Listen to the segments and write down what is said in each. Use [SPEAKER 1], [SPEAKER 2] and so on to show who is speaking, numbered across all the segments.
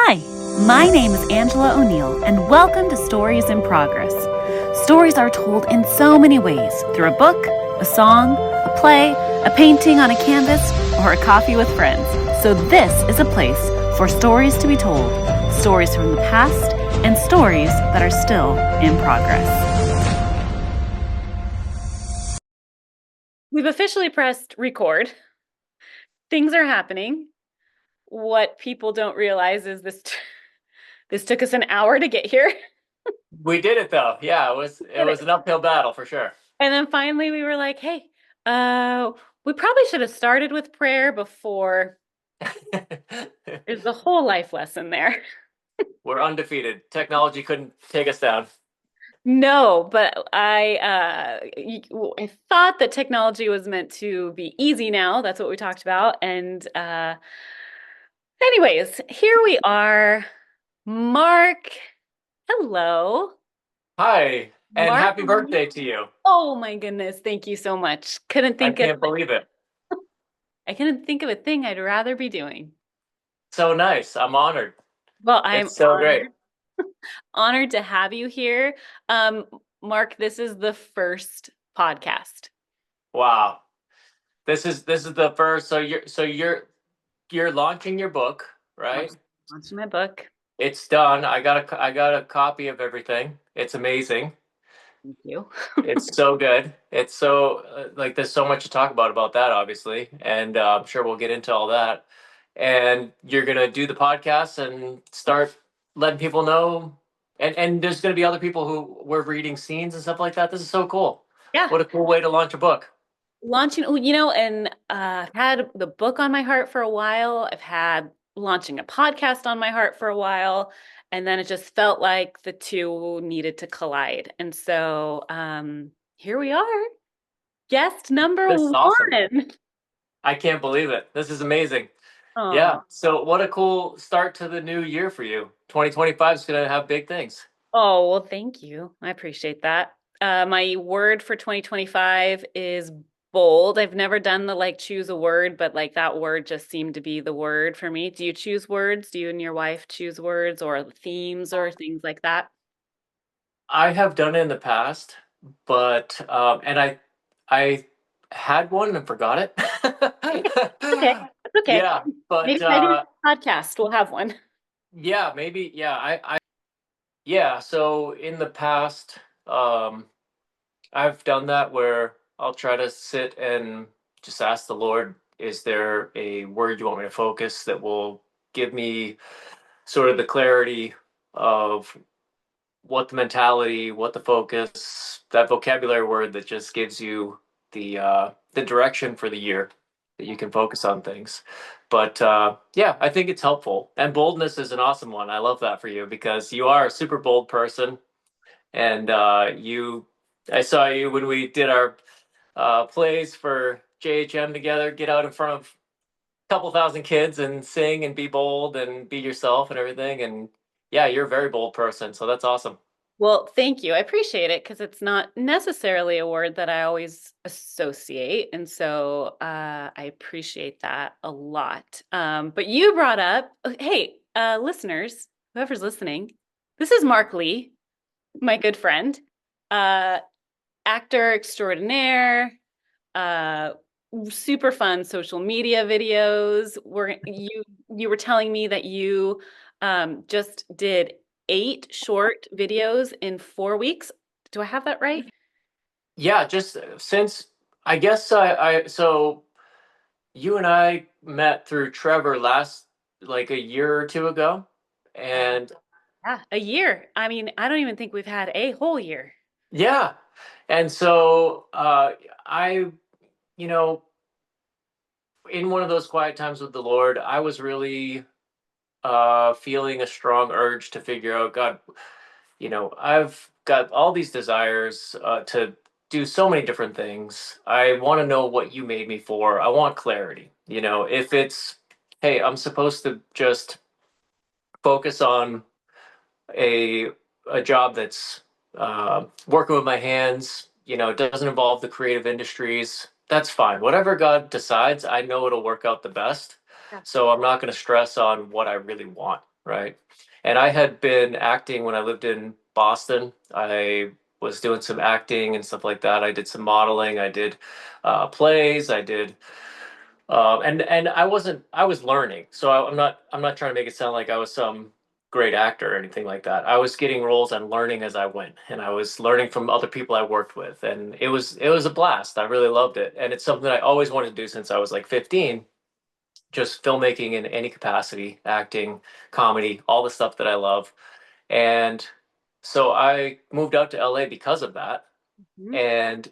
[SPEAKER 1] Hi, my name is Angela O'Neill, and welcome to Stories in Progress. Stories are told in so many ways, through a book, a song, a play, a painting on a canvas, or a coffee with friends. So this is a place for stories to be told, stories from the past, and stories that are still in progress. We've officially pressed record. Things are happening. What people don't realize is this took us an hour to get here.
[SPEAKER 2] We did it though. Yeah, it was an uphill battle for sure.
[SPEAKER 1] And then finally we were like, hey, we probably should have started with prayer before. There's a whole life lesson there.
[SPEAKER 2] We're undefeated. Technology couldn't take us down.
[SPEAKER 1] No, but I thought that technology was meant to be easy now. That's what we talked about. And anyways, here we are. Mark, hello.
[SPEAKER 2] Hi, and
[SPEAKER 1] Mark.
[SPEAKER 2] happy birthday to you.
[SPEAKER 1] Oh my goodness, thank you so much.
[SPEAKER 2] I can't believe it.
[SPEAKER 1] I couldn't think of a thing I'd rather be doing.
[SPEAKER 2] So nice. I'm honored.
[SPEAKER 1] Well, I'm
[SPEAKER 2] It's so great.
[SPEAKER 1] honored to have you here. Um, Mark, this is the first podcast.
[SPEAKER 2] Wow. This is the first. So you're launching your book, right?
[SPEAKER 1] Launching my book.
[SPEAKER 2] It's done. I got a copy of everything. It's amazing.
[SPEAKER 1] Thank you.
[SPEAKER 2] It's so good. It's so like there's so much to talk about that, obviously, and I'm sure we'll get into all that. And you're gonna do the podcast and start letting people know, and there's gonna be other people who were reading scenes and stuff like that. This is so cool.
[SPEAKER 1] Yeah,
[SPEAKER 2] What a cool way to launch a book.
[SPEAKER 1] launching, and I've had the book on my heart for a while. I've had launching a podcast on my heart for a while. And then it just felt like the two needed to collide. And so here we are. Guest number
[SPEAKER 2] This is awesome.
[SPEAKER 1] one.
[SPEAKER 2] I can't believe it. This is amazing.
[SPEAKER 1] Oh,
[SPEAKER 2] Yeah. So what a cool start to the new year for you. 2025 is gonna have big things.
[SPEAKER 1] oh, well, thank you. I appreciate that. My word for 2025 is bold. I've never done the like choose a word, but like that word just seemed to be the word for me. Do you choose words? Do you and your wife choose words or themes or things like that?
[SPEAKER 2] I have done it in the past, but and I had one and forgot
[SPEAKER 1] Okay,
[SPEAKER 2] it.
[SPEAKER 1] that's okay.
[SPEAKER 2] Yeah, but
[SPEAKER 1] Maybe by the podcast, we'll have one.
[SPEAKER 2] yeah, maybe yeah, I yeah, so in the past I've done that where I'll try to sit and just ask the Lord, is there a word you want me to focus that will give me sort of the clarity of what the mentality, what the focus, that vocabulary word that just gives you the direction for the year that you can focus on things. But yeah, I think it's helpful. And boldness is an awesome one. I love that for you because you are a super bold person. And I saw you when we did our plays for JHM together, get out in front of a couple thousand kids and sing and be bold and be yourself and everything. And yeah, you're a very bold person. So that's awesome.
[SPEAKER 1] Well, thank you. I appreciate it because it's not necessarily a word that I always associate. And so I appreciate that a lot. But you brought up, hey, listeners, whoever's listening, this is Mark Lee, my good friend, uh, actor extraordinaire, uh, super fun social media videos. You were telling me that you just did 8 short videos in 4 weeks. Do I have that right?
[SPEAKER 2] Yeah, just since I guess I so you and I met through Trevor last like a year or two ago. And
[SPEAKER 1] Yeah, a year. I mean, I don't even think we've had a whole year.
[SPEAKER 2] yeah. And so I, you know, in one of those quiet times with the Lord, I was really feeling a strong urge to figure out, God, I've got all these desires to do so many different things. I want to know what you made me for. I want clarity. If it's, hey, I'm supposed to just focus on a a job that's working with my hands, doesn't involve the creative industries, that's fine. Whatever God decides, I know it'll work out the best.
[SPEAKER 1] Yeah.
[SPEAKER 2] So I'm not going to stress on what I really want, right? And I had been acting when I lived in Boston. I was doing some acting and stuff like that. I did some modeling. I did plays. I did and I was learning. So I'm not trying to make it sound like I was some great actor or anything like that. I was getting roles and learning as I went, and I was learning from other people I worked with, and it was a blast. I really loved it, and it's something I always wanted to do since I was like 15. Just filmmaking in any capacity, acting, comedy, all the stuff that I love. And so I moved out to LA because of that.
[SPEAKER 1] Mhm.
[SPEAKER 2] And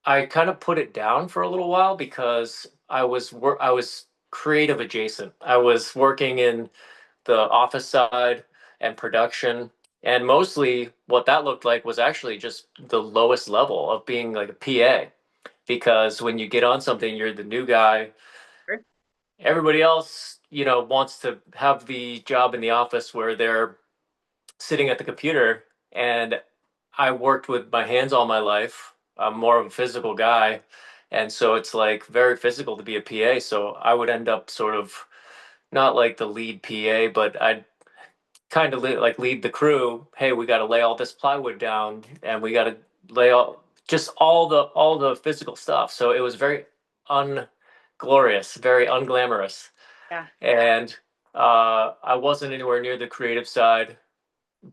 [SPEAKER 2] I kind of put it down for a little while because I was creative adjacent. I was working in the office side and production, and mostly what that looked like was actually just the lowest level of being like a PA. Because when you get on something, you're the new guy.
[SPEAKER 1] Sure.
[SPEAKER 2] Everybody else, you know, wants to have the job in the office where they're sitting at the computer. And I worked with my hands all my life. I'm more of a physical guy. And so it's like very physical to be a PA. So I would end up sort of not like the lead PA, but I'd kind of like lead the crew. Hey, we got to lay all this plywood down and we got to lay all just all the physical stuff. So it was very unglorious, very unglamorous.
[SPEAKER 1] Yeah.
[SPEAKER 2] And I wasn't anywhere near the creative side,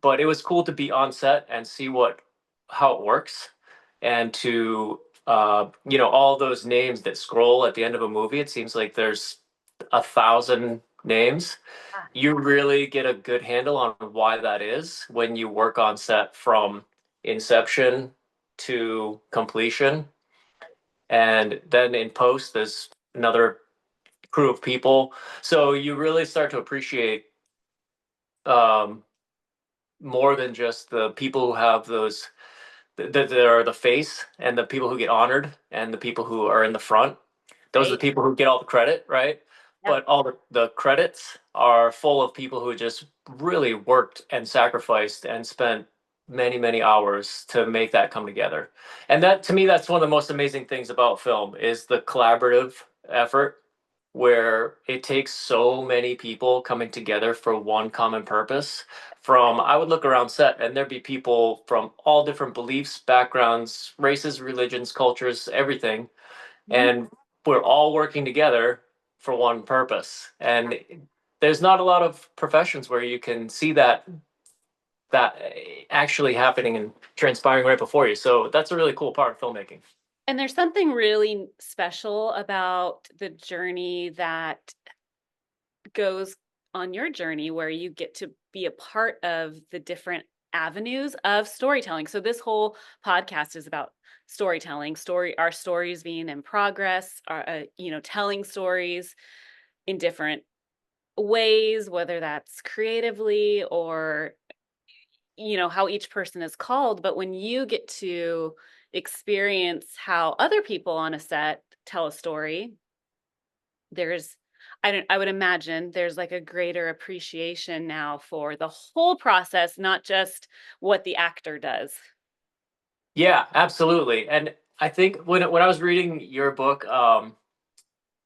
[SPEAKER 2] but it was cool to be on set and see what how it works and to you know, all those names that scroll at the end of a movie. It seems like there's 1,000 names.
[SPEAKER 1] Ah,
[SPEAKER 2] You really get a good handle on why that is when you work on set from inception to completion. And then in post, there's another crew of people. So you really start to appreciate um, more than just the people who have those that are the face and the people who get honored and the people who are in the front. Those are the
[SPEAKER 1] right.
[SPEAKER 2] people who get all the credit, right?
[SPEAKER 1] Yeah.
[SPEAKER 2] But all the credits are full of people who just really worked and sacrificed and spent many, many hours to make that come together. And that to me, that's one of the most amazing things about film is the collaborative effort where it takes so many people coming together for one common purpose. From I would look around set and there'd be people from all different beliefs, backgrounds, races, religions, cultures, everything,
[SPEAKER 1] Mhm.
[SPEAKER 2] and we're all working together for one purpose. And there's not a lot of professions where you can see that actually happening and transpiring right before you. So that's a really cool part of filmmaking.
[SPEAKER 1] And there's something really special about the journey that goes on your journey where you get to be a part of the different avenues of storytelling. So this whole podcast is about storytelling, our stories being in progress, our you know, telling stories in different ways, whether that's creatively or you know how each person is called. But when you get to experience how other people on a set tell a story, there's I would imagine there's like a greater appreciation now for the whole process, not just what the actor does.
[SPEAKER 2] Yeah, absolutely. And I think when I was reading your book,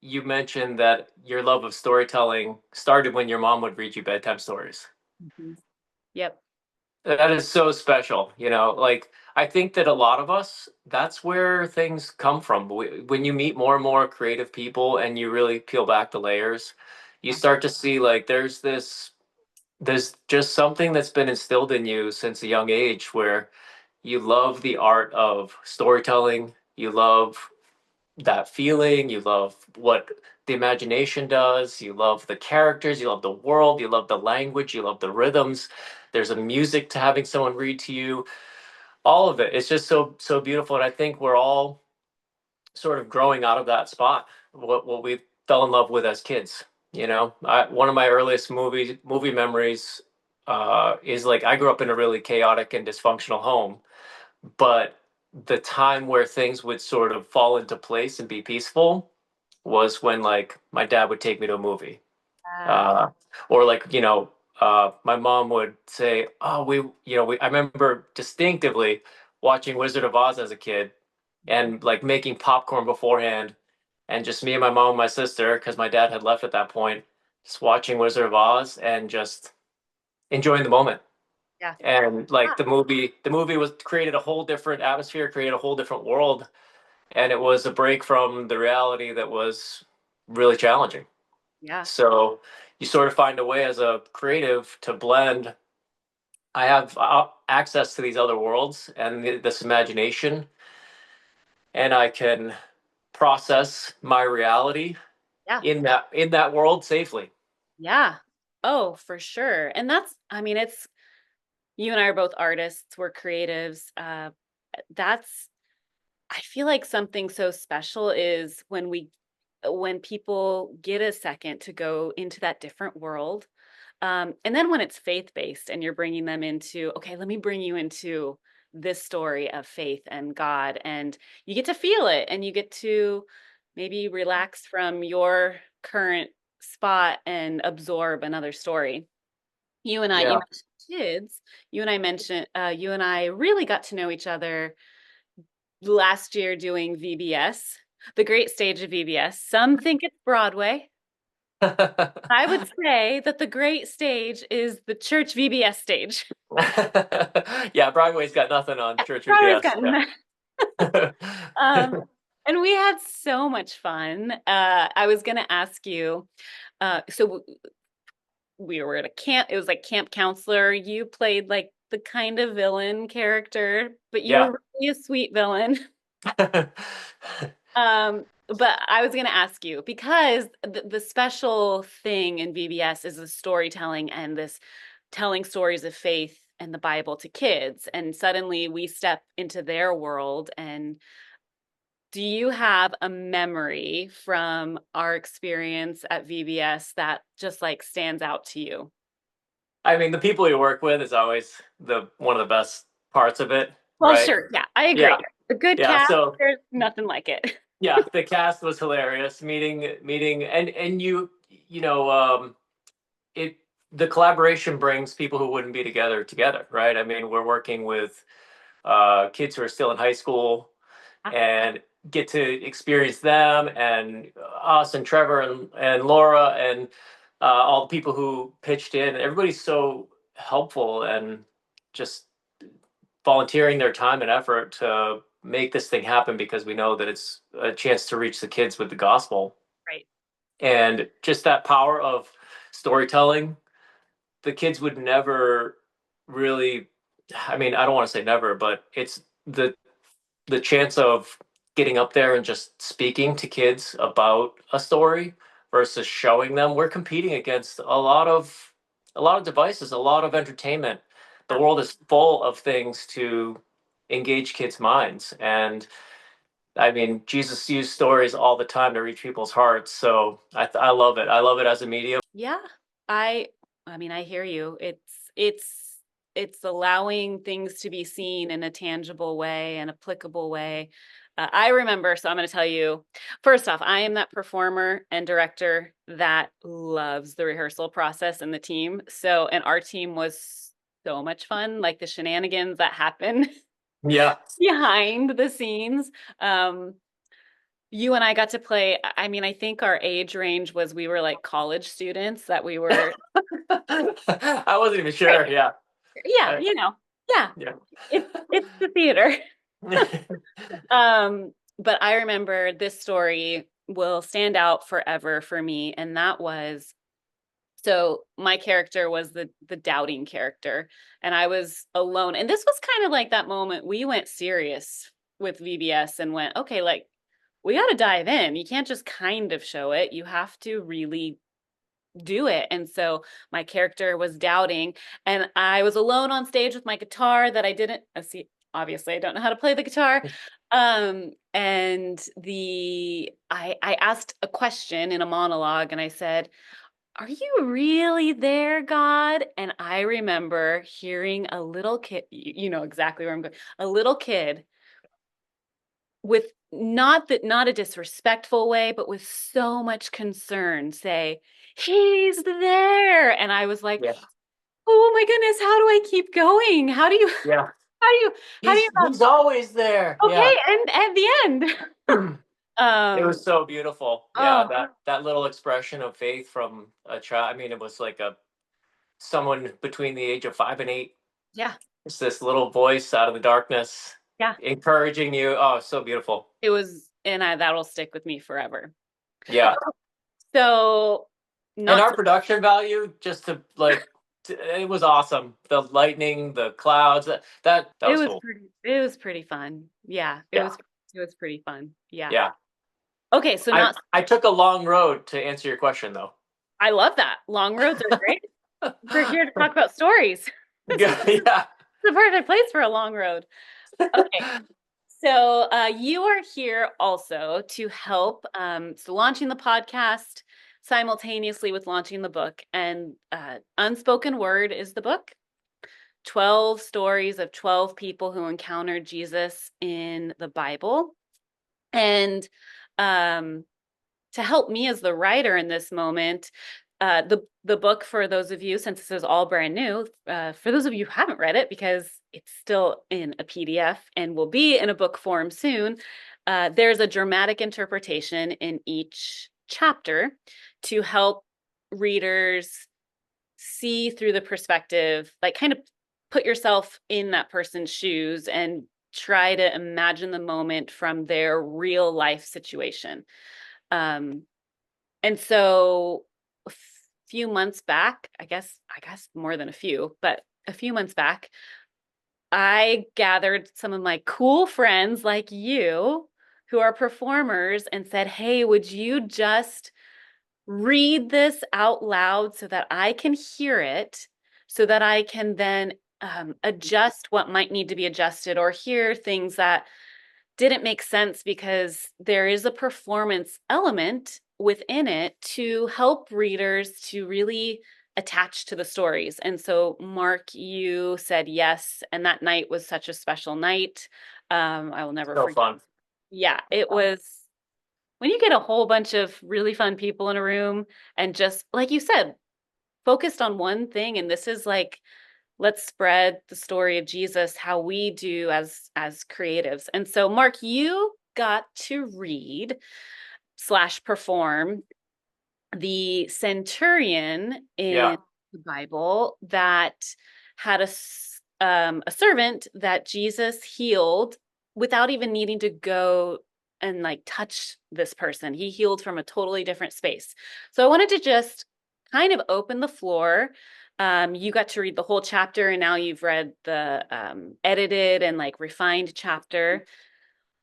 [SPEAKER 2] you mentioned that your love of storytelling started when your mom would read you bedtime stories.
[SPEAKER 1] Mhm. Yep.
[SPEAKER 2] That is so special, you know. Like I think that a lot of us, that's where things come from. When you meet more and more creative people and you really peel back the layers, you
[SPEAKER 1] Yeah.
[SPEAKER 2] start to see like there's just something that's been instilled in you since a young age where you love the art of storytelling, you love that feeling. You love what the imagination does. You love the characters. You love the world. You love the language. You love the rhythms. There's a music to having someone read to you. All of it. It's just so beautiful. And I think we're all sort of growing out of that spot. What we fell in love with as kids. You know, one of my earliest movie memories is like I grew up in a really chaotic and dysfunctional home, but the time where things would sort of fall into place and be peaceful was when like my dad would take me to a movie.
[SPEAKER 1] Uh,
[SPEAKER 2] Uh, or like, you know, my mom would say, "Oh, you know, I remember distinctively watching Wizard of Oz as a kid and like making popcorn beforehand and just me and my mom and my sister, because my dad had left at that point, just watching Wizard of Oz and just enjoying the moment.
[SPEAKER 1] Yeah.
[SPEAKER 2] And like the movie was created a whole different atmosphere, created a whole different world, and it was a break from the reality that was really challenging.
[SPEAKER 1] Yeah.
[SPEAKER 2] So you sort of find a way as a creative to blend. I have access to these other worlds and this imagination, and I can process my reality
[SPEAKER 1] Yeah.
[SPEAKER 2] in that world safely.
[SPEAKER 1] Yeah. Oh, for sure. And that's, I mean, it's, you and I are both artists, we're creatives. That's, I feel like something so special is when people get a second to go into that different world. And then when it's faith based and you're bringing them into, okay, let me bring you into this story of faith and God, and you get to feel it and you get to maybe relax from your current spot and absorb another story. You
[SPEAKER 2] Yeah.
[SPEAKER 1] mentioned kids. You and I really got to know each other last year doing VBS, the great stage of VBS. Some think it's Broadway. I would say that the great stage is the church VBS stage.
[SPEAKER 2] Yeah, Broadway's got nothing on Church
[SPEAKER 1] Broadway's
[SPEAKER 2] VBS.
[SPEAKER 1] gotten
[SPEAKER 2] Yeah.
[SPEAKER 1] um, and we had so much fun. I was going to ask you, so we were at a camp, it was like camp counselor. You played like the kind of villain character, but you
[SPEAKER 2] Yeah.
[SPEAKER 1] were really a sweet villain. But I was going to ask you because the special thing in VBS is the storytelling and this telling stories of faith and the Bible to kids. And suddenly we step into their world. And do you have a memory from our experience at VBS that just like stands out to you?
[SPEAKER 2] I mean, the people you work with is always the one of the best parts of it,
[SPEAKER 1] Well,
[SPEAKER 2] right?
[SPEAKER 1] sure. Yeah, I agree.
[SPEAKER 2] Yeah.
[SPEAKER 1] A good
[SPEAKER 2] Yeah.
[SPEAKER 1] cast,
[SPEAKER 2] So
[SPEAKER 1] there's nothing like it.
[SPEAKER 2] yeah, the cast was hilarious. Meeting, and it the collaboration brings people who wouldn't be together, right? I mean, we're working with kids who are still in high school and get to experience them and us and Trevor and Laura and all the people who pitched in. Everybody's so helpful and just volunteering their time and effort to make this thing happen because we know that it's a chance to reach the kids with the gospel
[SPEAKER 1] Right.
[SPEAKER 2] and just that power of storytelling. The kids would never really, I mean, I don't want to say never, but it's the chance of getting up there and just speaking to kids about a story versus showing them. We're competing against a lot of devices, a lot of entertainment. The world is full of things to engage kids' minds. And I mean, Jesus used stories all the time to reach people's hearts. So I love it. I love it as a medium.
[SPEAKER 1] Yeah. I I mean, I hear you. It's allowing things to be seen in a tangible way, an applicable way. I remember, so I'm going to tell you, first off, I am that performer and director that loves the rehearsal process and the team. So, and our team was so much fun, like the shenanigans that happen
[SPEAKER 2] Yeah.
[SPEAKER 1] behind the scenes. Um, you and I got to play. I mean, I think our age range was we were like college students that we were,
[SPEAKER 2] I wasn't even
[SPEAKER 1] right.
[SPEAKER 2] sure. Yeah.
[SPEAKER 1] Yeah,
[SPEAKER 2] I,
[SPEAKER 1] yeah,
[SPEAKER 2] yeah.
[SPEAKER 1] it's the theater. But I remember this story will stand out forever for me, and that was so my character was the doubting character, and I was alone. And this was kind of like that moment we went serious with VBS and went, okay, like we got to dive in. You can't just kind of show it. You have to really do it. And so my character was doubting, and I was alone on stage with my guitar that I didn't see. Obviously, I don't know how to play the guitar. And I asked a question in a monologue, and I said, "Are you really there, God?" And I remember hearing a little kid. You know exactly where I'm going. A little kid with not a disrespectful way, but with so much concern say, "He's there." And I was like,
[SPEAKER 2] Yeah.
[SPEAKER 1] "Oh my goodness, how do I keep going? How do you
[SPEAKER 2] Yeah.
[SPEAKER 1] how do you how do you
[SPEAKER 2] He's always there.
[SPEAKER 1] okay,
[SPEAKER 2] Yeah.
[SPEAKER 1] and at the end."
[SPEAKER 2] It
[SPEAKER 1] Um,
[SPEAKER 2] was so beautiful. Yeah,
[SPEAKER 1] oh,
[SPEAKER 2] that little expression of faith from a child. I mean, it was like a someone between the age of 5 and 8.
[SPEAKER 1] yeah,
[SPEAKER 2] It's this little voice out of the darkness,
[SPEAKER 1] yeah.
[SPEAKER 2] encouraging you. Oh, so beautiful.
[SPEAKER 1] It was, and that'll stick with me forever.
[SPEAKER 2] Yeah,
[SPEAKER 1] So,
[SPEAKER 2] and
[SPEAKER 1] not
[SPEAKER 2] our
[SPEAKER 1] to,
[SPEAKER 2] production value, just to like, it was awesome. The lightning, the clouds. That was cool.
[SPEAKER 1] it was pretty fun. Yeah,
[SPEAKER 2] Yeah,
[SPEAKER 1] it was pretty fun. Yeah.
[SPEAKER 2] yeah.
[SPEAKER 1] Okay, so
[SPEAKER 2] I
[SPEAKER 1] not,
[SPEAKER 2] I took a long road to answer your question though.
[SPEAKER 1] I love that. Long roads are great. We're here to talk about stories. This is
[SPEAKER 2] Yeah.
[SPEAKER 1] the perfect place for a long road. Okay. So you are here also to help. So launching the podcast simultaneously with launching the book, and Unspoken Word is the book. 12 stories of 12 people who encountered Jesus in the Bible. And um, to help me as the writer in this moment, the book, for those of you, since this is all brand new, for those of you who haven't read it, because it's still in a PDF and will be in a book form soon, there's a dramatic interpretation in each chapter to help readers see through the perspective, like kind of put yourself in that person's shoes and try to imagine the moment from their real life situation. Um, and so a few months back, I guess more than a few, but a few months back, I gathered some of my cool friends like you who are performers and said, "Hey, would you just read this out loud so that I can hear it, so that I can then adjust what might need to be adjusted or hear things that didn't make sense, because there is a performance element within it to help readers to really attach to the stories." And so, Mark, you said yes, and that night was such a special night. I will never
[SPEAKER 2] So
[SPEAKER 1] forget.
[SPEAKER 2] fun.
[SPEAKER 1] Yeah, it was, when you get a whole bunch of really fun people in a room and just like you said, focused on one thing. And this is like, let's spread the story of Jesus how we do as creatives. And so, Mark, you got to read slash perform the centurion
[SPEAKER 2] Yeah.
[SPEAKER 1] in the Bible that had a servant that Jesus healed without even needing to go and like touch this person. He healed from a totally different space. So I wanted to just kind of open the floor. You got to read the whole chapter, and now you've read the edited and like refined chapter.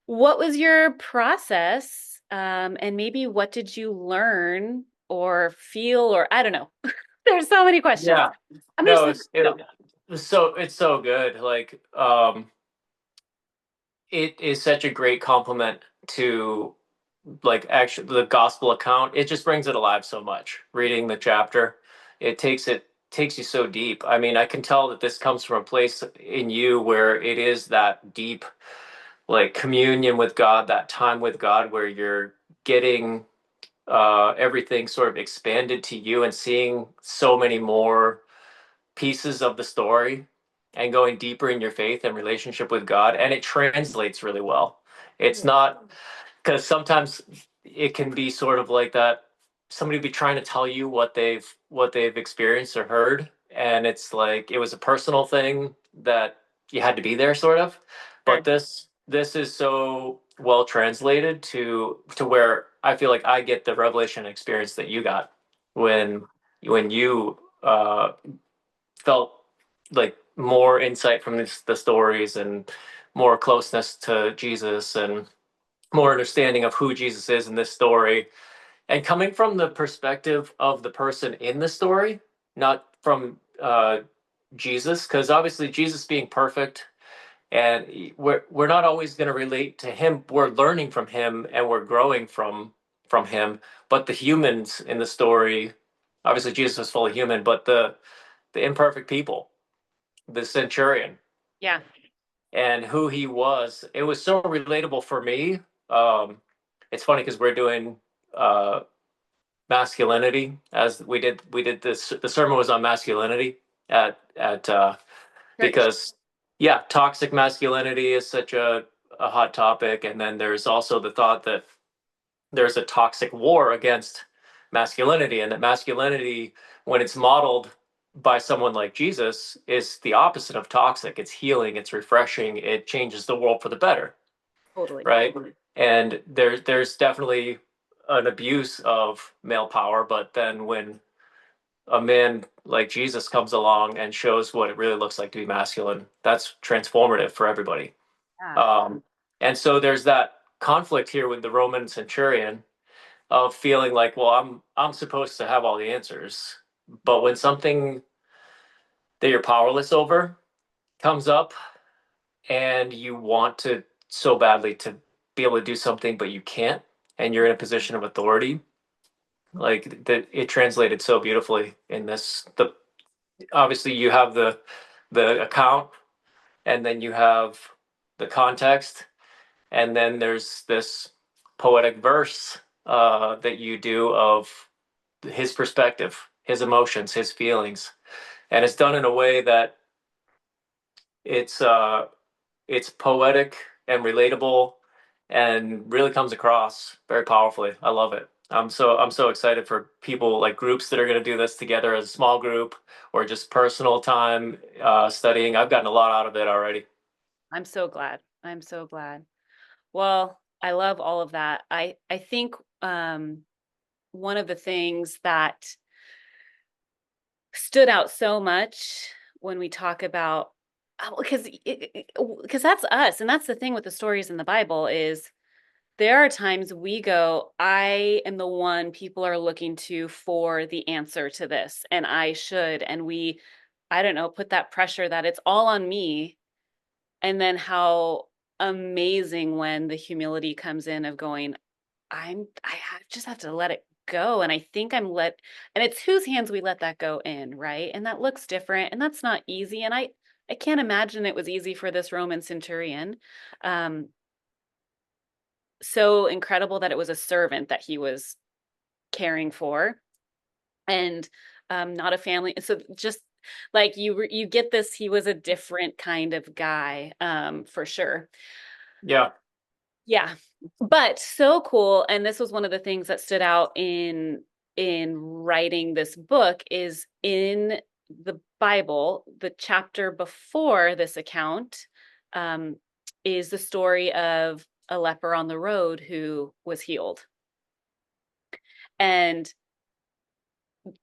[SPEAKER 1] What was your process? And maybe what did you learn or feel, or I don't know. There's so many questions.
[SPEAKER 2] Yeah.
[SPEAKER 1] I'm just
[SPEAKER 2] No,
[SPEAKER 1] letting you go.
[SPEAKER 2] it's so good. Like, it is such a great compliment to like actually the gospel account. It just brings it alive so much. Reading the chapter, it takes you so deep. I mean, I can tell that this comes from a place in you where it is that deep like communion with God, that time with God where you're getting everything sort of expanded to you and seeing so many more pieces of the story and going deeper in your faith and relationship with God. And it translates really well. It's not, because sometimes it can be sort of like that somebody be trying to tell you what they've experienced or heard, and it's like it was a personal thing that you had to be there sort of.
[SPEAKER 1] Sure.
[SPEAKER 2] But this is so well translated to where I feel like I get the revelation experience that you got when you felt like more insight from the stories and more closeness to Jesus and more understanding of who Jesus is in this story, and coming from the perspective of the person in the story, not from Jesus, because obviously Jesus being perfect, and we're not always going to relate to him. We're learning from him and we're growing from him. But the humans in the story, obviously Jesus was fully human, but the imperfect people, the centurion,
[SPEAKER 1] Yeah.
[SPEAKER 2] and who he was. It was so relatable for me. Um, it's funny because we're doing uh, masculinity as we did this. The sermon was on masculinity at
[SPEAKER 1] Church.
[SPEAKER 2] because yeah, toxic masculinity is such a hot topic, and then there's also the thought that there's a toxic war against masculinity, and that masculinity, when it's modeled by someone like Jesus, is the opposite of toxic. It's healing, it's refreshing, it changes the world for the better,
[SPEAKER 1] Totally.
[SPEAKER 2] right? And there's definitely an abuse of male power, but then when a man like Jesus comes along and shows what it really looks like to be masculine, that's transformative for everybody.
[SPEAKER 1] Yeah.
[SPEAKER 2] Um, and so there's that conflict here with the Roman centurion of feeling like, well, I'm supposed to have all the answers, but when something that you're powerless over comes up and you want to so badly to be able to do something, but you can't, and you're in a position of authority, like that, it translated so beautifully in this. The obviously you have the account, and then you have the context, and then there's this poetic verse that you do of his perspective, his emotions, his feelings, and it's done in a way that it's uh, it's poetic and relatable, and really comes across very powerfully. I love it. I'm so excited for people like groups that are going to do this together as a small group or just personal time studying. I've gotten a lot out of it already.
[SPEAKER 1] I'm so glad. I'm so glad. Well, I love all of that. I think one of the things that stood out so much when we talk about, because that's us, and that's the thing with the stories in the Bible is there are times we go, I am the one people are looking to for the answer to this, and I should, and we, I don't know, put that pressure that it's all on me. And then how amazing when the humility comes in of going, just have to let it go. And I think and it's whose hands we let that go in, right? And that looks different, and that's not easy. And I can't imagine it was easy for this Roman centurion. Um, so incredible that it was a servant that he was caring for, and not a family. So just like you get this, he was a different kind of guy, for sure.
[SPEAKER 2] Yeah,
[SPEAKER 1] Yeah, but so cool. And this was one of the things that stood out in writing this book is in the Bible, the chapter before this account, um, is the story of a leper on the road who was healed. And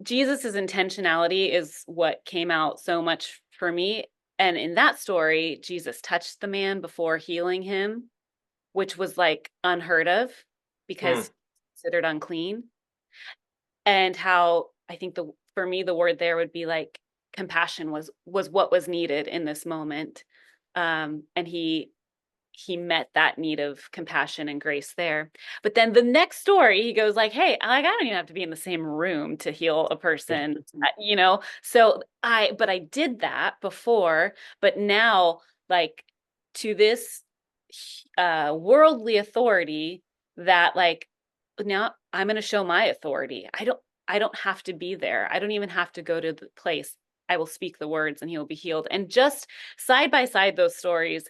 [SPEAKER 1] Jesus's intentionality is what came out so much for me. And in that story, Jesus touched the man before healing him, which was like unheard of
[SPEAKER 2] mm,
[SPEAKER 1] because considered unclean. And how I think the for me the word there would be like compassion was what was needed in this moment. And he met that need of compassion and grace there. But then the next story, he goes like, "Hey, I don't even have to be in the same room to heal a person, you know." So but I did that before, but now, like, to this worldly authority, that like now I'm going to show my authority. I don't have to be there. I don't even have to go to the place. I will speak the words and he will be healed. And just side by side, those stories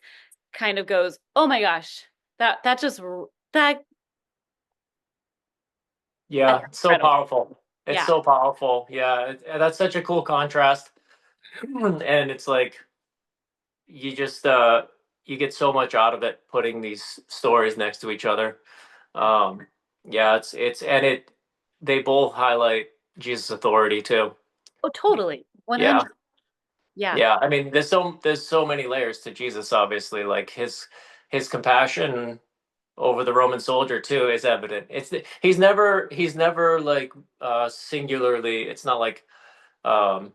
[SPEAKER 1] kind of goes, oh my gosh, that just that that's
[SPEAKER 2] yeah, it's so
[SPEAKER 1] incredible.
[SPEAKER 2] powerful. It's
[SPEAKER 1] Yeah.
[SPEAKER 2] so powerful. Yeah, that's such a cool contrast, and it's like you just you get so much out of it putting these stories next to each other. Um, yeah, it's and it they both highlight Jesus' authority too.
[SPEAKER 1] Oh, totally.
[SPEAKER 2] Yeah,
[SPEAKER 1] 100. Yeah.
[SPEAKER 2] yeah. I mean, there's so many layers to Jesus. Obviously, like his compassion over the Roman soldier too is evident. He's never like singularly. It's not like um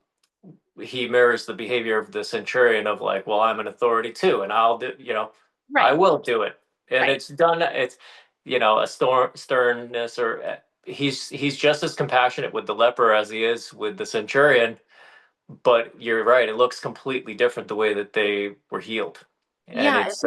[SPEAKER 2] he mirrors the behavior of the centurion of like, well, I'm an authority too, and I'll do, I
[SPEAKER 1] Right.
[SPEAKER 2] will do it, and
[SPEAKER 1] Right.
[SPEAKER 2] it's done. It's a sternness, or he's just as compassionate with the leper as he is with the centurion. But you're right; it looks completely different the way that they were healed, and
[SPEAKER 1] Yeah.
[SPEAKER 2] it's.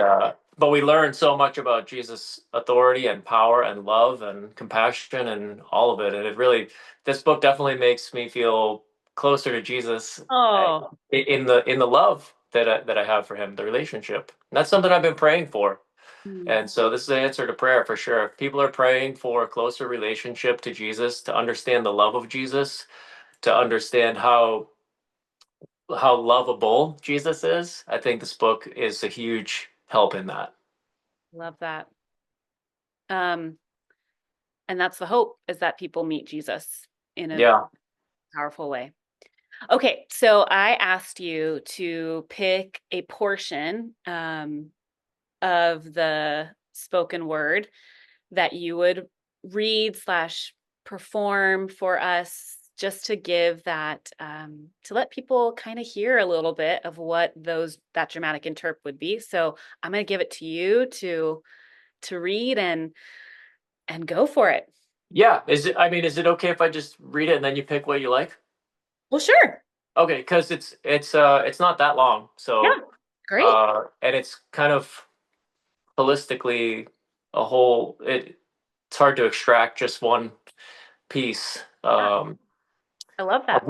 [SPEAKER 2] But we learn so much about Jesus' authority and power and love and compassion and all of it, and it really, this book definitely makes me feel closer to Jesus
[SPEAKER 1] Oh,
[SPEAKER 2] in the love that I have for him, the relationship. And that's something I've been praying for.
[SPEAKER 1] Mm.
[SPEAKER 2] And so this is an answer to prayer for sure. If people are praying for a closer relationship to Jesus, to understand the love of Jesus, to understand how lovable Jesus is, I think this book is a huge help in that.
[SPEAKER 1] Love that. Um, and that's the hope, is that people meet Jesus in a
[SPEAKER 2] Yeah.
[SPEAKER 1] powerful way. Okay, so I asked you to pick a portion of the spoken word that you would read slash perform for us, just to give that to let people kind of hear a little bit of what that dramatic interp would be. So I'm going to give it to you to read and go for it.
[SPEAKER 2] Yeah. Is it okay if I just read it and then you pick what you like?
[SPEAKER 1] Well, sure.
[SPEAKER 2] Okay, because it's not that long.
[SPEAKER 1] Yeah,
[SPEAKER 2] So
[SPEAKER 1] great.
[SPEAKER 2] and it's kind of holistically a whole it's hard to extract just one piece.
[SPEAKER 1] Yeah, I love that.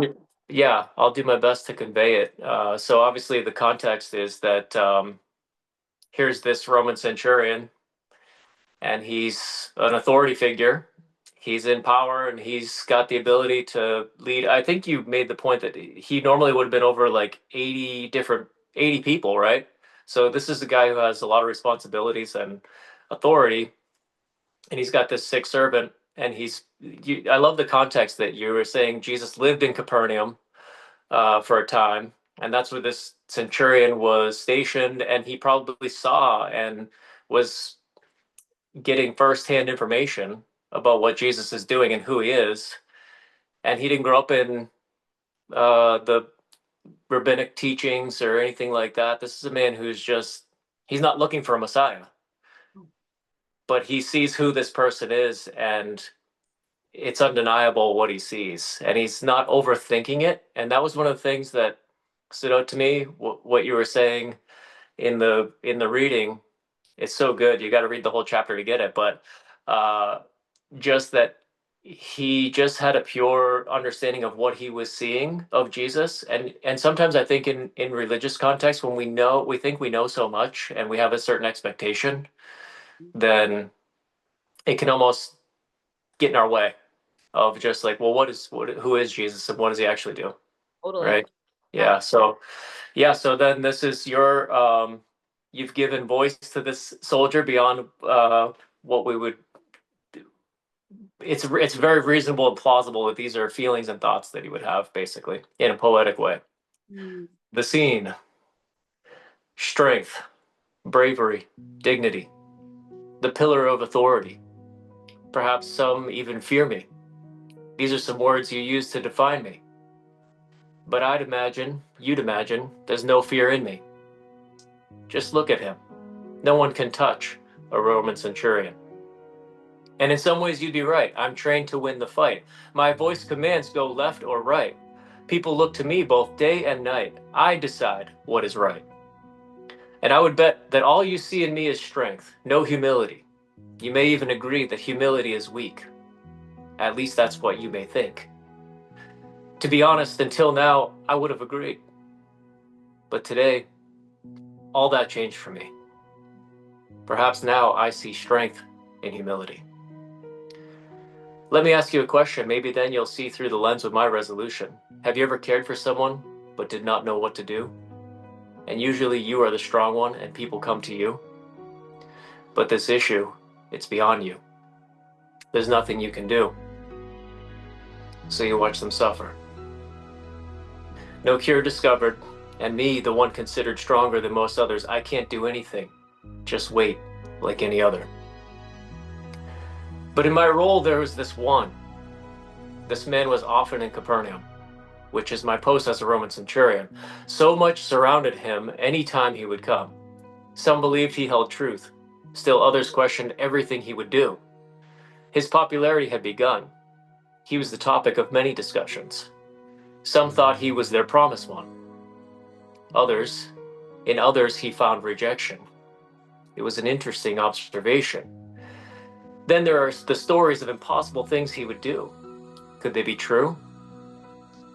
[SPEAKER 2] Yeah, I'll do my best to convey it. So obviously the context is that here's this Roman centurion, and he's an authority figure. He's in power and he's got the ability to lead. I think you made the point that he normally would have been over like 80 people, right? So this is a guy who has a lot of responsibilities and authority, and he's got this sick servant. And I love the context that you were saying Jesus lived in Capernaum for a time, and that's where this centurion was stationed, and he probably saw and was getting firsthand information about what Jesus is doing and who he is. And he didn't grow up in the rabbinic teachings or anything like that. This is a man he's not looking for a Messiah, but he sees who this person is, and it's undeniable what he sees, and he's not overthinking it. And that was one of the things that stood out to me. What you were saying in the reading, it's so good. You got to read the whole chapter to get it, but uh, just that he just had a pure understanding of what he was seeing of Jesus. And sometimes I think in religious context, when we think we know so much and we have a certain expectation, then it can almost get in our way of just like, well, who is Jesus and what does he actually do?
[SPEAKER 1] Totally.
[SPEAKER 2] Right.
[SPEAKER 1] Yeah.
[SPEAKER 2] So then this is you've given voice to this soldier beyond what we would. It's very reasonable and plausible that these are feelings and thoughts that he would have, basically, in a poetic way.
[SPEAKER 1] Mm.
[SPEAKER 2] The scene: strength, bravery, dignity, the pillar of authority. Perhaps some even fear me. These are some words you use to define me. But you'd imagine, there's no fear in me. Just look at him. No one can touch a Roman centurion. And in some ways, you'd be right. I'm trained to win the fight. My voice commands go left or right. People look to me both day and night. I decide what is right. And I would bet that all you see in me is strength, no humility. You may even agree that humility is weak. At least that's what you may think. To be honest, until now, I would have agreed. But today, all that changed for me. Perhaps now I see strength in humility. Let me ask you a question. Maybe then you'll see through the lens of my resolution. Have you ever cared for someone but did not know what to do? And usually you are the strong one and people come to you. But this issue, it's beyond you. There's nothing you can do. So you watch them suffer. No cure discovered, and me, the one considered stronger than most others, I can't do anything. Just wait, like any other. But in my role, there was this one. This man was often in Capernaum, which is my post as a Roman centurion. So much surrounded him any time he would come. Some believed he held truth. Still others questioned everything he would do. His popularity had begun. He was the topic of many discussions. Some thought he was their promised one. In others, he found rejection. It was an interesting observation. Then there are the stories of impossible things he would do. Could they be true?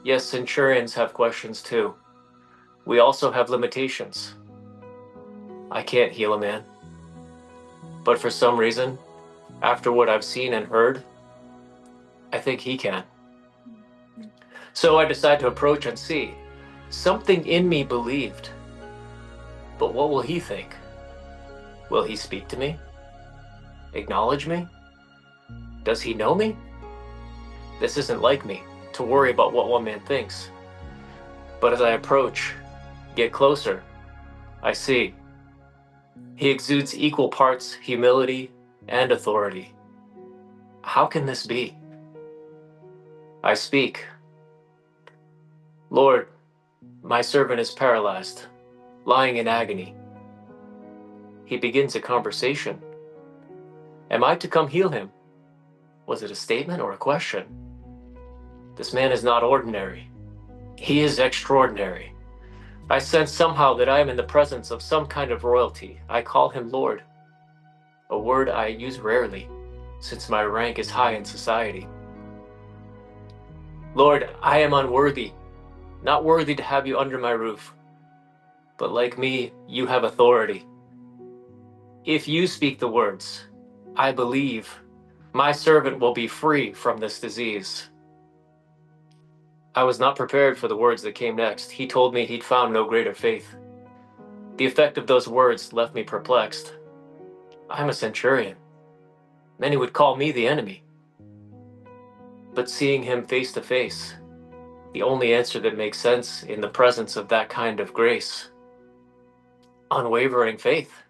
[SPEAKER 2] Yes, centurions have questions too. We also have limitations. I can't heal a man. But for some reason, after what I've seen and heard, I think he can. So I decide to approach and see. Something in me believed. But what will he think? Will he speak to me? Acknowledge me? Does he know me? This isn't like me, to worry about what one man thinks. But as I approach, get closer, I see. He exudes equal parts humility and authority. How can this be? I speak. Lord, my servant is paralyzed, lying in agony. He begins a conversation. Am I to come heal him? Was it a statement or a question? This man is not ordinary. He is extraordinary. I sense somehow that I am in the presence of some kind of royalty. I call him Lord, a word I use rarely, since my rank is high in society. Lord, I am unworthy, not worthy to have you under my roof. But like me, you have authority. If you speak the words, I believe, my servant will be free from this disease. I was not prepared for the words that came next. He told me he'd found no greater faith. The effect of those words left me perplexed. I'm a centurion. Many would call me the enemy. But seeing him face to face, the only answer that makes sense in the presence of that kind of grace, unwavering faith.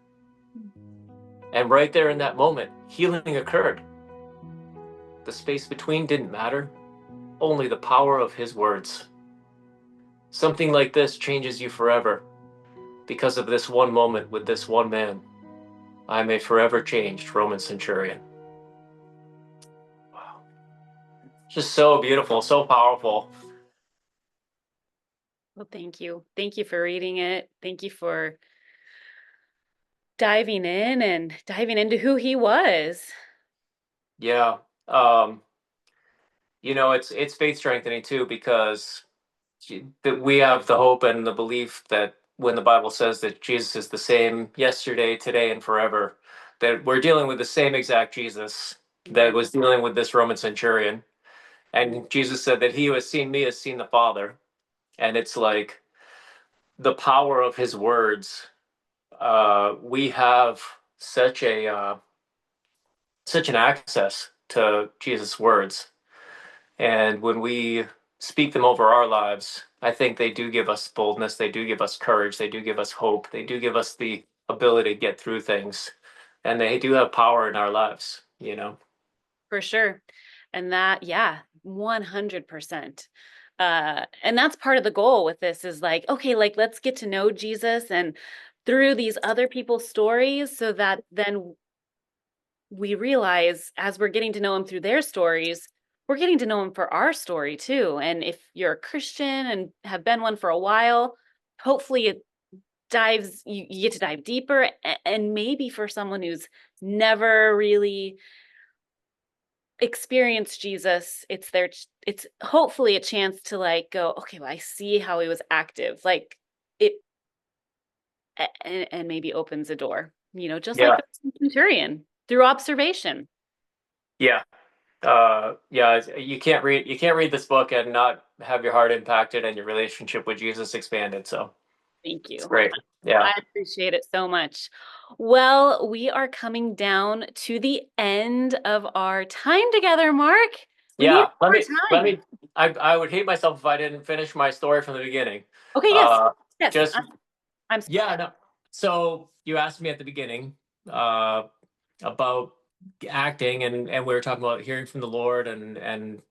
[SPEAKER 2] And right there in that moment, healing occurred. The space between didn't matter, only the power of his words. Something like this changes you forever. Because of this one moment with this one man, I am a forever changed Roman centurion. Wow. Just so beautiful, so powerful.
[SPEAKER 1] Well, thank you. Thank you for reading it. Thank you for diving in and diving into who he was.
[SPEAKER 2] Yeah. It's faith strengthening too, because that we have the hope and the belief that when the Bible says that Jesus is the same yesterday, today, and forever, that we're dealing with the same exact Jesus that was dealing with this Roman centurion. And Jesus said that he who has seen me has seen the Father. And it's like the power of his words. We have such such an access to Jesus' words. And when we speak them over our lives, I think they do give us boldness. They do give us courage. They do give us hope. They do give us the ability to get through things. And they do have power in our lives, you know?
[SPEAKER 1] For sure. And that, yeah, 100%. And that's part of the goal with this is like, okay, like let's get to know Jesus and through these other people's stories so that then we realize as we're getting to know him through their stories, we're getting to know him for our story too. And if you're a Christian and have been one for a while, hopefully it you get to dive deeper. And maybe for someone who's never really experienced Jesus, it's hopefully a chance to like go, okay, well, I see how he was active. Like it and maybe opens a door, just like
[SPEAKER 2] Yeah.
[SPEAKER 1] the centurion through observation.
[SPEAKER 2] Yeah. Yeah. You can't read this book and not have your heart impacted and your relationship with Jesus expanded. So
[SPEAKER 1] Thank
[SPEAKER 2] it's
[SPEAKER 1] you.
[SPEAKER 2] great. Yeah.
[SPEAKER 1] I appreciate it so much. Well, we are coming down to the end of our time together, Mark. We need
[SPEAKER 2] Yeah. Let
[SPEAKER 1] more time.
[SPEAKER 2] me, I would hate myself if I didn't finish my story from the beginning.
[SPEAKER 1] Okay, yes.
[SPEAKER 2] Uh,
[SPEAKER 1] Yes.
[SPEAKER 2] just
[SPEAKER 1] I'm
[SPEAKER 2] Yeah, no. So you asked me at the beginning uh, about acting, and we were talking about hearing from the Lord, and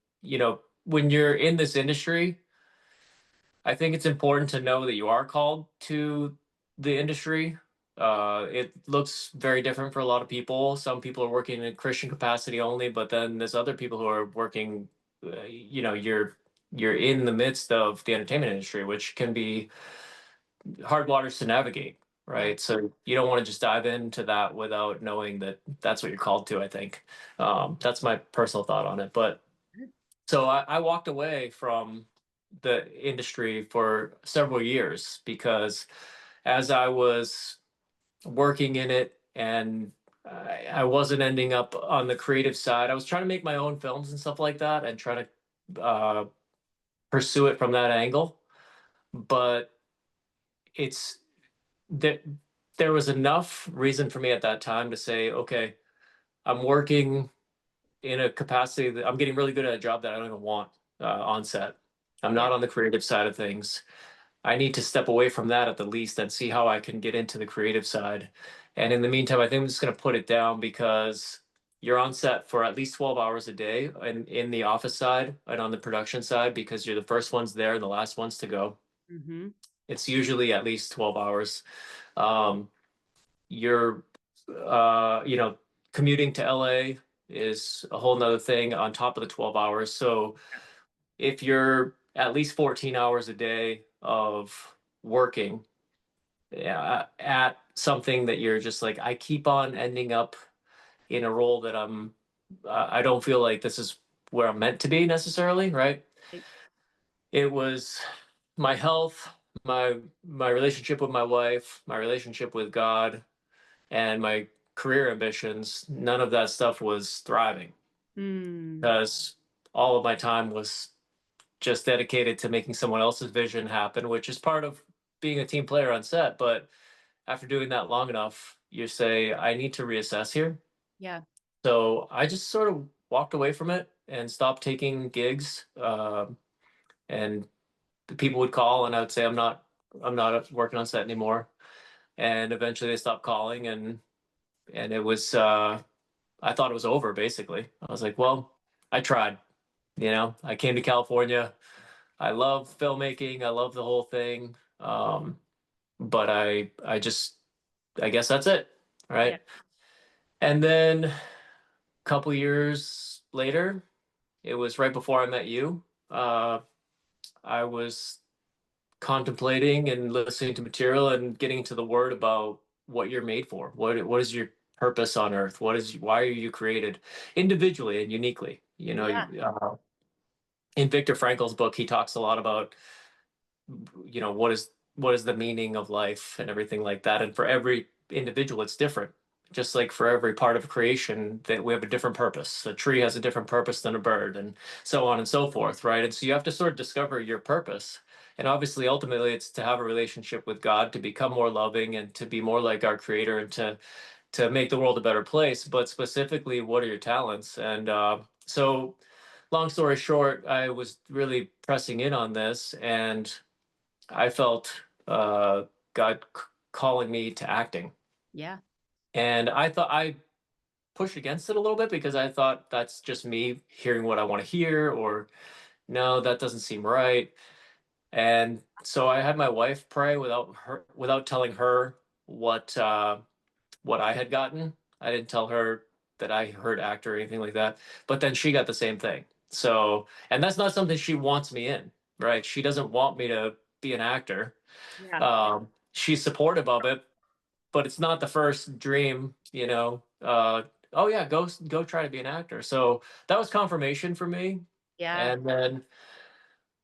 [SPEAKER 2] when you're in this industry, I think it's important to know that you are called to the industry. It looks very different for a lot of people. Some people are working in a Christian capacity only, but then there's other people who are working. You're in the midst of the entertainment industry, which can be hard waters to navigate,
[SPEAKER 1] Yeah.
[SPEAKER 2] right? So you don't want to just dive into that without knowing that that's what you're called to, I think. That's my personal thought on it. But so I walked away from the industry for several years because as I was working in it and I wasn't ending up on the creative side. I was trying to make my own films and stuff like that and try to pursue it from that angle. But it's there, there was enough reason for me at that time to say, okay, I'm working in a capacity that I'm getting really good at a job that I don't even want on set. I'm
[SPEAKER 1] Yeah.
[SPEAKER 2] not on the creative side of things. I need to step away from that at the least and see how I can get into the creative side. And in the meantime, I think I'm just going to put it down because you're on set for at least 12 hours a day and in the office side and on the production side because you're the first ones there and the last ones to go.
[SPEAKER 1] Hmm.
[SPEAKER 2] It's usually at least 12 hours. Um, you're, you know, commuting to LA is a whole nother thing on top of the 12 hours. So if you're at least 14 hours a day of working, yeah, at something that you're just like, I keep on ending up in a role that I don't feel like this is where I'm meant to be necessarily, right? It was my health, my relationship with my wife, my relationship with God, and my career ambitions. None of that stuff was thriving
[SPEAKER 1] Mm.
[SPEAKER 2] because all of my time was just dedicated to making someone else's vision happen, which is part of being a team player on set. But after doing that long enough, you say, I need to reassess here.
[SPEAKER 1] Yeah.
[SPEAKER 2] So I just sort of walked away from it and stopped taking gigs. And the people would call, and I would say, I'm not working on set anymore. And eventually, they stopped calling, and it was, I thought it was over. Basically, I was like, well, I tried. You know, I came to California. I love filmmaking. I love the whole thing. But I just, I guess that's it,
[SPEAKER 1] Yeah.
[SPEAKER 2] right? And then a couple years later, it was right before I met you. Uh, I was contemplating and listening to material and getting into the word about what you're made for. What is your purpose on earth? Why are you created individually and uniquely? You know,
[SPEAKER 1] Yeah.
[SPEAKER 2] in Viktor Frankl's book, he talks a lot about, you know, what is the meaning of life and everything like that. And for every individual, it's different. Just like for every part of creation, that we have a different purpose. A tree has a different purpose than a bird, and so on and so forth, right? And so you have to sort of discover your purpose. And obviously, ultimately, it's to have a relationship with God, to become more loving, and to be more like our Creator, and to make the world a better place. But specifically, what are your talents? And so, long story short, I was really pressing in on this, and I felt God calling me to acting.
[SPEAKER 1] Yeah.
[SPEAKER 2] And I thought I pushed against it a little bit because I thought that's just me hearing what I want to hear, or no, that doesn't seem right. And so I had my wife pray without telling her what I had gotten. I didn't tell her that I heard actor or anything like that. But then she got the same thing. So, and that's not something she wants me in, right? She doesn't want me to be an actor.
[SPEAKER 1] Yeah.
[SPEAKER 2] She's supportive of it, but it's not the first dream, you know. Oh yeah, go try to be an actor. So that was confirmation for me.
[SPEAKER 1] Yeah.
[SPEAKER 2] And then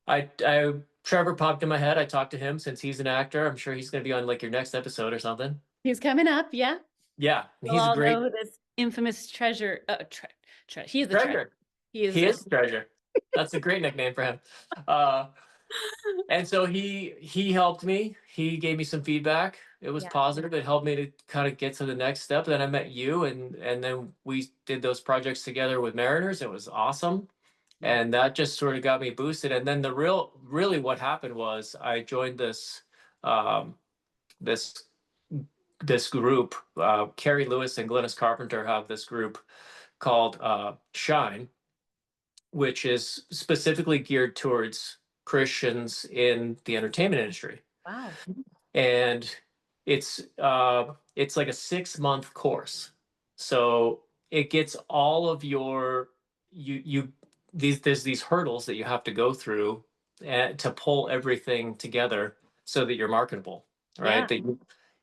[SPEAKER 2] I Trevor popped in my head. I talked to him since he's an actor. I'm sure he's going to be on like your next episode or something.
[SPEAKER 1] He's coming up. Yeah.
[SPEAKER 2] Yeah,
[SPEAKER 1] We'll
[SPEAKER 2] he's a
[SPEAKER 1] all
[SPEAKER 2] great
[SPEAKER 1] know this infamous treasure. He's the treasure.
[SPEAKER 2] treasure.
[SPEAKER 1] He is
[SPEAKER 2] He
[SPEAKER 1] the
[SPEAKER 2] is a treasure. That's a great nickname for him. Uh, and so he helped me. He gave me some feedback. It was
[SPEAKER 1] yeah.
[SPEAKER 2] positive. It helped me to kind of get to the next step. Then I met you, and then we did those projects together with Mariners. It was awesome,
[SPEAKER 1] Yeah.
[SPEAKER 2] and that just sort of got me boosted. And then really what happened was I joined um, this this group. Carrie Lewis and Glennis Carpenter have this group called Shine, which is specifically geared towards Christians in the entertainment industry.
[SPEAKER 1] Wow.
[SPEAKER 2] And it's like a 6 month course. So it gets all of your you these there's these hurdles that you have to go through to pull everything together so that you're marketable, right?
[SPEAKER 1] Yeah.
[SPEAKER 2] That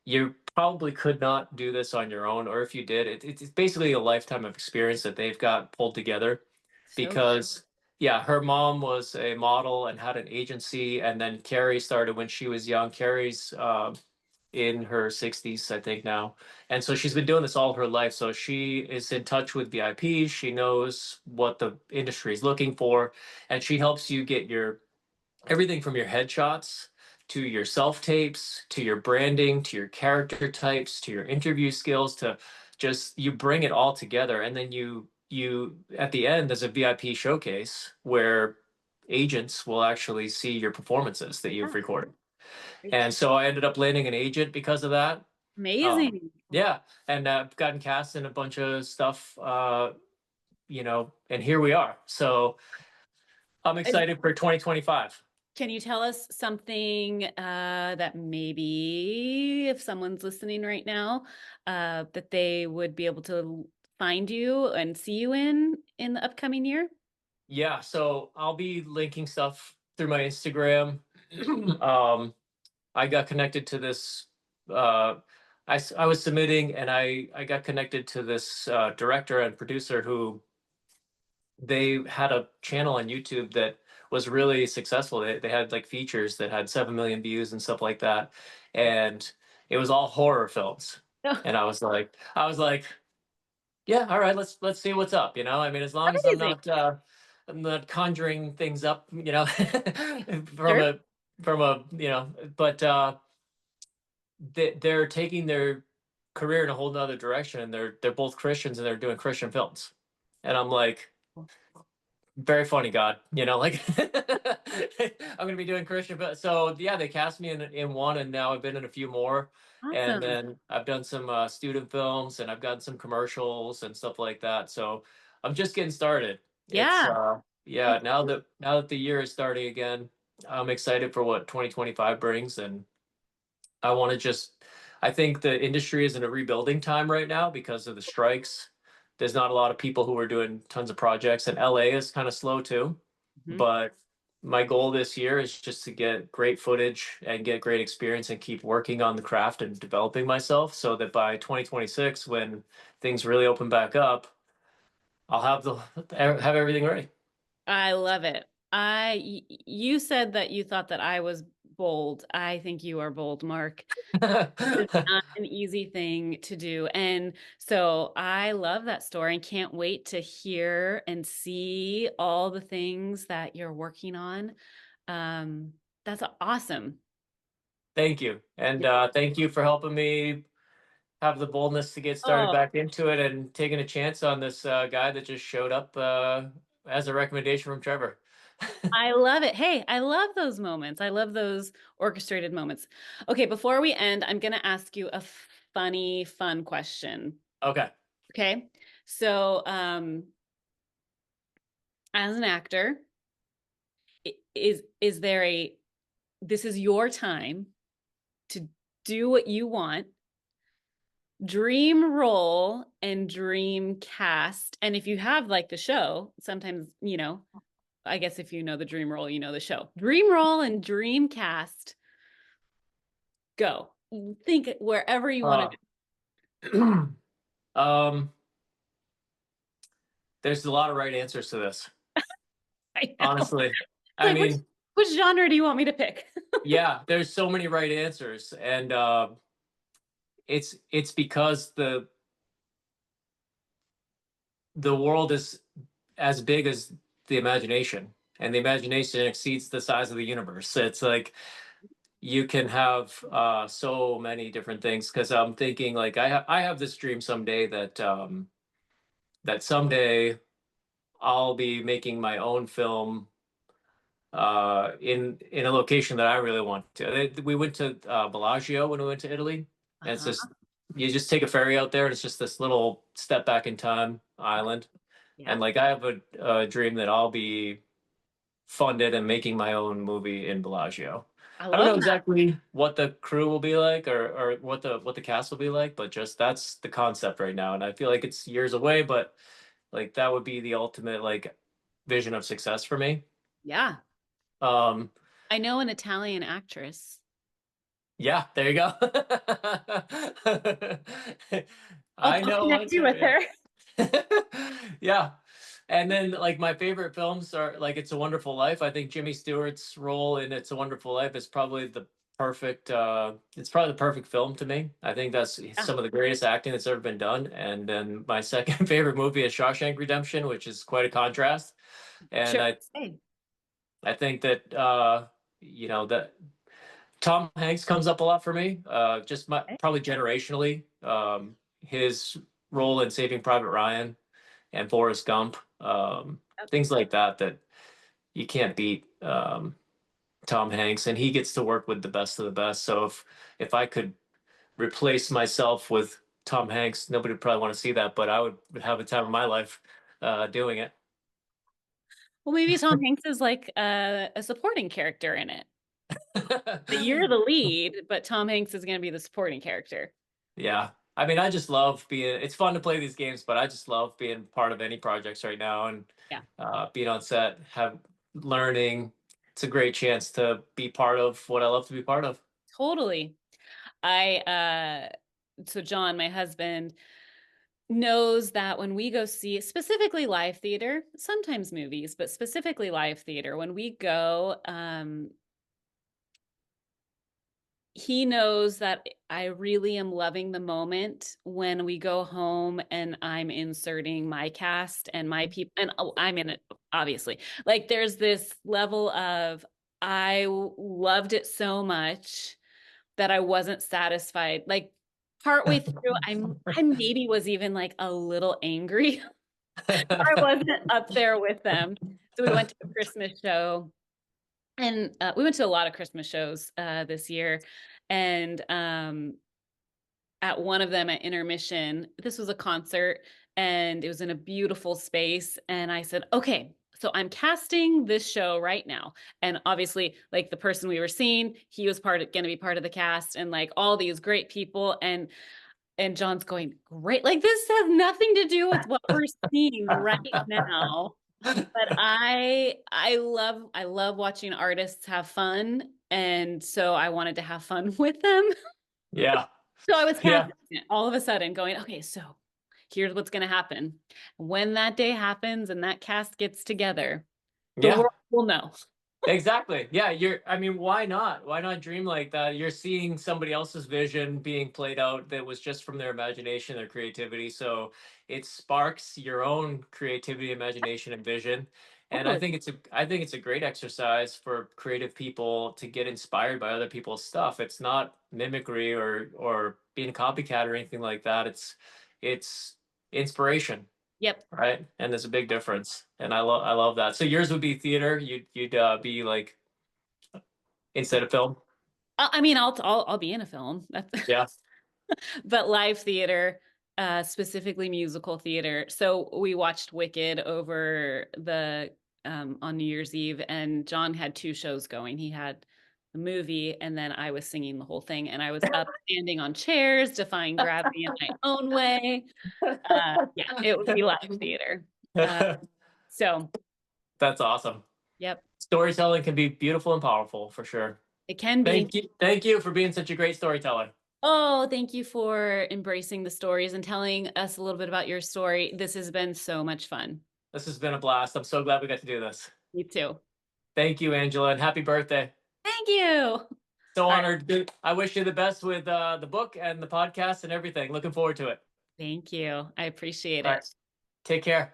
[SPEAKER 2] you probably could not do this on your own, or if you did, it's basically a lifetime of experience that they've got pulled together
[SPEAKER 1] So
[SPEAKER 2] because yeah, her mom was a model and had an agency, and then Carrie started when she was young. Carrie's in her 60s, I think now. And so she's been doing this all her life. So she is in touch with VIPs. She knows what the industry is looking for, and she helps you get your everything from your headshots to your self tapes to your branding to your character types to your interview skills to just you bring it all together, and then you at the end there's a VIP showcase where agents will actually see your performances that
[SPEAKER 1] Yeah,
[SPEAKER 2] you've recorded.
[SPEAKER 1] great.
[SPEAKER 2] And so I ended up landing an agent because of that.
[SPEAKER 1] Amazing.
[SPEAKER 2] Yeah, and I've gotten cast in a bunch of stuff, and here we are. So I'm
[SPEAKER 1] And
[SPEAKER 2] excited for 2025.
[SPEAKER 1] can you tell us something that maybe if someone's listening right now, that they would be able to find you and see you in the upcoming year?
[SPEAKER 2] Yeah, so I'll be linking stuff through my Instagram. um, I got connected to this. I was submitting, and I got connected to this director and producer who they had a channel on YouTube that was really successful. They had like features that had 7 million views and stuff like that, and it was all horror films. And I was like, yeah, all right, let's see what's up. I mean, as long as
[SPEAKER 1] Amazing.
[SPEAKER 2] I'm not conjuring things up, from
[SPEAKER 1] Sure.
[SPEAKER 2] a, but they're taking their career in a whole nother direction, and they're both Christians and they're doing Christian films. And I'm like, very funny, God. Like I'm gonna be doing Christian, but so yeah, they cast me in one, and now I've been in a few more, and
[SPEAKER 1] Awesome.
[SPEAKER 2] then I've done some student films, and I've gotten some commercials and stuff like that. So I'm just getting started. It's
[SPEAKER 1] Yeah.
[SPEAKER 2] yeah, now that the year is starting again, I'm excited for what 2025 brings, and I want to just, I think the industry is in a rebuilding time right now because of the strikes. There's not a lot of people who are doing tons of projects, and LA is kind of slow too.
[SPEAKER 1] Mhm.
[SPEAKER 2] But my goal this year is just to get great footage and get great experience and keep working on the craft and developing myself so that by 2026, when things really open back up, I'll have everything ready.
[SPEAKER 1] I love it. You said that you thought that I was bold. I think you are bold, Mark. It's not an easy thing to do. And so I love that story and can't wait to hear and see all the things that you're working on. That's awesome.
[SPEAKER 2] Thank you. And thank you for helping me have the boldness to get started
[SPEAKER 1] Oh,
[SPEAKER 2] back into it and taking a chance on this guy that just showed up as a recommendation from Trevor.
[SPEAKER 1] I love it. Hey, I love those moments. I love those orchestrated moments. Okay, before we end, I'm going to ask you a funny, fun question.
[SPEAKER 2] Okay.
[SPEAKER 1] Okay. So, as an actor, is there a this is your time to do what you want, dream role and dream cast. And if you have like the show, sometimes, I guess if you know the dream role, you know the show. Dream role and dream cast. Go. Think wherever you want
[SPEAKER 2] Uh,
[SPEAKER 1] to
[SPEAKER 2] um, there's a lot of right answers to this,
[SPEAKER 1] go. I know.
[SPEAKER 2] honestly.
[SPEAKER 1] It's
[SPEAKER 2] I
[SPEAKER 1] like
[SPEAKER 2] mean,
[SPEAKER 1] which genre do you want me to pick?
[SPEAKER 2] yeah, there's so many right answers, and it's because the world is as big as the imagination, and the imagination exceeds the size of the universe. It's like you can have so many different things. Because I'm thinking, like, I have this dream someday that someday I'll be making my own film in a location that I really want to. We went to Bellagio when we went to Italy, and it's
[SPEAKER 1] Uh-huh.
[SPEAKER 2] just you just take a ferry out there, and it's just this little step back in time island.
[SPEAKER 1] Yeah.
[SPEAKER 2] And like I have a dream that I'll be funded and making my own movie in Bellagio.
[SPEAKER 1] I
[SPEAKER 2] I don't
[SPEAKER 1] love
[SPEAKER 2] know
[SPEAKER 1] that.
[SPEAKER 2] exactly what the crew will be like, or what the cast will be like, but just that's the concept right now. And I feel like it's years away, but like that would be the ultimate like vision of success for me.
[SPEAKER 1] Yeah.
[SPEAKER 2] Um,
[SPEAKER 1] I know an Italian actress.
[SPEAKER 2] yeah, there you go. I
[SPEAKER 1] I'll
[SPEAKER 2] know one
[SPEAKER 1] connect you
[SPEAKER 2] too,
[SPEAKER 1] with
[SPEAKER 2] yeah.
[SPEAKER 1] her.
[SPEAKER 2] Yeah. And then like my favorite films are like It's a Wonderful Life. I think Jimmy Stewart's role in It's a Wonderful Life is probably perfect. It's probably the perfect film to me. I think that's
[SPEAKER 1] Yeah,
[SPEAKER 2] some of the greatest acting that's ever been done. And then my second favorite movie is Shawshank Redemption, which is quite a contrast. And
[SPEAKER 1] sure.
[SPEAKER 2] I
[SPEAKER 1] Same.
[SPEAKER 2] I think that that Tom Hanks comes up a lot for me.
[SPEAKER 1] Okay.
[SPEAKER 2] Probably generationally. His role in Saving Private Ryan and Forrest Gump,
[SPEAKER 1] Yep.
[SPEAKER 2] things like that that you can't beat. Tom Hanks, and he gets to work with the best of the best. So if I could replace myself with Tom Hanks, nobody would probably want to see that, but I would have the time of my life doing it.
[SPEAKER 1] Well, maybe Tom Hanks is like a supporting character in it. That you're the lead, but Tom Hanks is going to be the supporting character.
[SPEAKER 2] Yeah. I mean, I just love being, it's fun to play these games, but I just love being part of any projects right now and
[SPEAKER 1] Yeah,
[SPEAKER 2] being on set, have learning. It's a great chance to be part of what I love to be part of.
[SPEAKER 1] totally. I so John, my husband, knows that when we go see specifically live theater, sometimes movies, but specifically live theater, when we go, he knows that I really am loving the moment when we go home and I'm inserting my cast and my people, and oh, I'm in it, obviously. Like there's this level of loved it so much that I wasn't satisfied. Like partway through, I maybe was even like a little angry. I wasn't up there with them. So we went to a Christmas show, and we went to a lot of Christmas shows this year. And at one of them at intermission, this was a concert, and it was in a beautiful space. And I said, okay, so I'm casting this show right now. And obviously, like the person we were seeing, he was going to be part of the cast, and like all these great people. And John's going, great. Like this has nothing to do with what we're seeing right now. But I love watching artists have fun. And so I wanted to have fun with them.
[SPEAKER 2] Yeah.
[SPEAKER 1] So I was
[SPEAKER 2] Yeah.
[SPEAKER 1] casting it all of a sudden going, okay, so here's what's going to happen. When that day happens and that cast gets together, the
[SPEAKER 2] Yeah.
[SPEAKER 1] world will know.
[SPEAKER 2] Exactly. Yeah, I mean, why not? Why not dream like that? You're seeing somebody else's vision being played out that was just from their imagination, their creativity. So it sparks your own creativity, imagination, and vision. And
[SPEAKER 1] Totally.
[SPEAKER 2] I think it's a great exercise for creative people to get inspired by other people's stuff. It's not mimicry or being a copycat or anything like that. It's inspiration.
[SPEAKER 1] Yep.
[SPEAKER 2] Right, and there's a big difference, and I love that. So yours would be theater. You'd be like instead of film.
[SPEAKER 1] I mean, I'll be in a film. That's
[SPEAKER 2] Yeah.
[SPEAKER 1] but live theater, specifically musical theater. So we watched Wicked over the on New Year's Eve, and John had two shows going. He had the movie, and then I was singing the whole thing, and I was up standing on chairs, defying gravity in my own way. Yeah, it would be live theater. Uh, so,
[SPEAKER 2] That's awesome.
[SPEAKER 1] yep,
[SPEAKER 2] Storytelling can be beautiful and powerful for sure.
[SPEAKER 1] it can be.
[SPEAKER 2] Thank you for being such a great storyteller.
[SPEAKER 1] Oh, thank you for embracing the stories and telling us a little bit about your story. This has been so much fun.
[SPEAKER 2] This has been a blast. I'm so glad we got to do this.
[SPEAKER 1] You too.
[SPEAKER 2] Thank you, Angela, and happy birthday.
[SPEAKER 1] Thank you. All
[SPEAKER 2] So
[SPEAKER 1] right.
[SPEAKER 2] honored. I wish you the best with the book and the podcast and everything. Looking forward to it.
[SPEAKER 1] Thank you. I appreciate
[SPEAKER 2] All right.
[SPEAKER 1] it.
[SPEAKER 2] Take care.